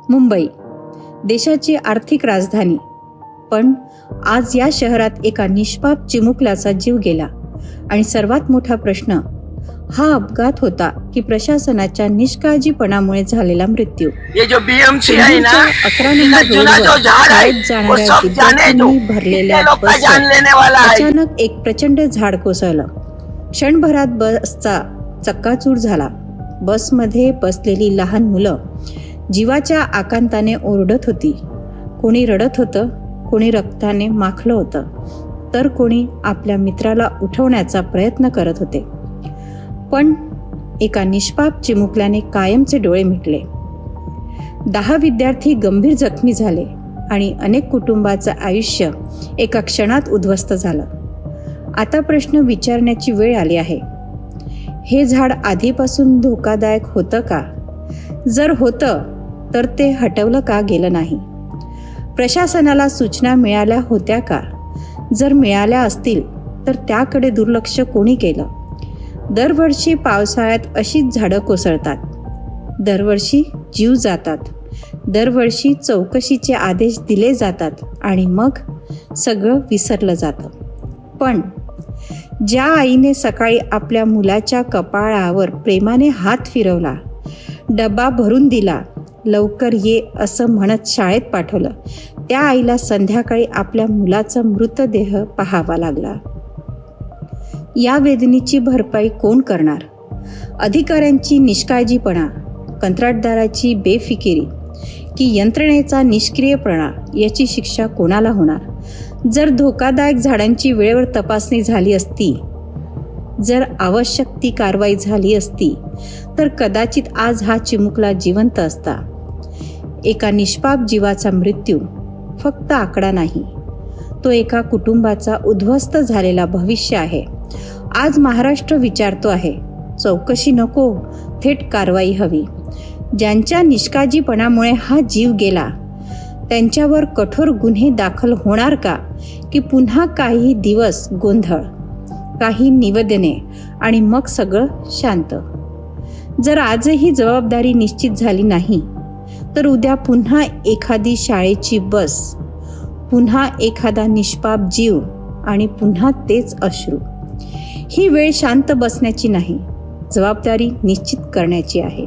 मुंबई, देशाची आर्थिक राजधानी. पण आज या शहरात एका निष्पाप चिमुकल्याचा जीव गेला. आणि सर्वात मोठा प्रश्न हा अपघात होता की प्रशासनाच्या निष्काळजीपणामुळे झालेला मृत्यू. चेन्नईच्या 11 नंबर रोडवर शाळेत जाणाऱ्या विद्यार्थ्यांनी भरलेल्या बसवर अचानक एक प्रचंड झाड कोसळलं. क्षणभरात बसचा चक्काचूर झाला. बसमध्ये बसलेली लहान मुलं जीवाच्या आकांताने ओरडत होती. कोणी रडत होतं, कोणी रक्ताने माखलं होतं, तर कोणी आपल्या मित्राला उठवण्याचा प्रयत्न करत होते. पण एका निष्पाप चिमुकल्याने कायमचे डोळे मिटले. 10 विद्यार्थी गंभीर जखमी झाले आणि अनेक कुटुंबाचं आयुष्य एका क्षणात उद्ध्वस्त झालं. आता प्रश्न विचारण्याची वेळ आली आहे, हे झाड आधीपासून धोकादायक होतं का? जर होतं तर ते हटवलं का गेलं नाही? प्रशासनाला सूचना मिळाल्या होत्या का? जर मिळाल्या असतील तर त्याकडे दुर्लक्ष कोणी केलं? दरवर्षी पावसाळ्यात अशीच झाडं कोसळतात. दरवर्षी जीव जातात. दरवर्षी चौकशीचे आदेश दिले जातात आणि मग सगळं विसरलं जातं. पण ज्या आईने सकाळी आपल्या मुलाच्या कपाळावर प्रेमाने हात फिरवला, डबा भरून दिला, लवकर ये असं म्हणत शाळेत पाठवलं, त्या आईला संध्याकाळी आपल्या मुलाचा मृतदेह पाहावा लागला. या वेदनेची भरपाई कोण करणार? अधिकाऱ्यांची निष्काळजीपणा, कंत्राटदाराची बेफिकिरी की यंत्रणेचा निष्क्रियपणा याची शिक्षा कोणाला होणार? जर धोकादायक झाडांची वेळेवर तपासणी झाली असती, जर आवश्यक ती कारवाई झाली असती, तर कदाचित आज हा चिमुकला जिवंत असता. एका निष्पाप जीवाचा मृत्यू फक्त आकडा नाही, तो एका कुटुंबाचा उद्ध्वस्त झालेला भविष्य आहे. आज महाराष्ट्र विचारतो आहे, चौकशी नको, थेट कारवाई हवी. ज्यांच्या निष्काळजीपणामुळे हा जीव गेला त्यांच्यावर कठोर गुन्हे दाखल होणार का? की पुन्हा काही दिवस गोंधळ, काही निवेदने आणि मग सगळं शांत? जर आजही जबाबदारी निश्चित झाली नाही तर उद्या पुन्हा एखादी शाळेची बस, पुन्हा एखादा निष्पाप जीव आणि पुन्हा तेच अश्रू. ही वेळ शांत बसण्याची नाही, जबाबदारी निश्चित करण्याची आहे.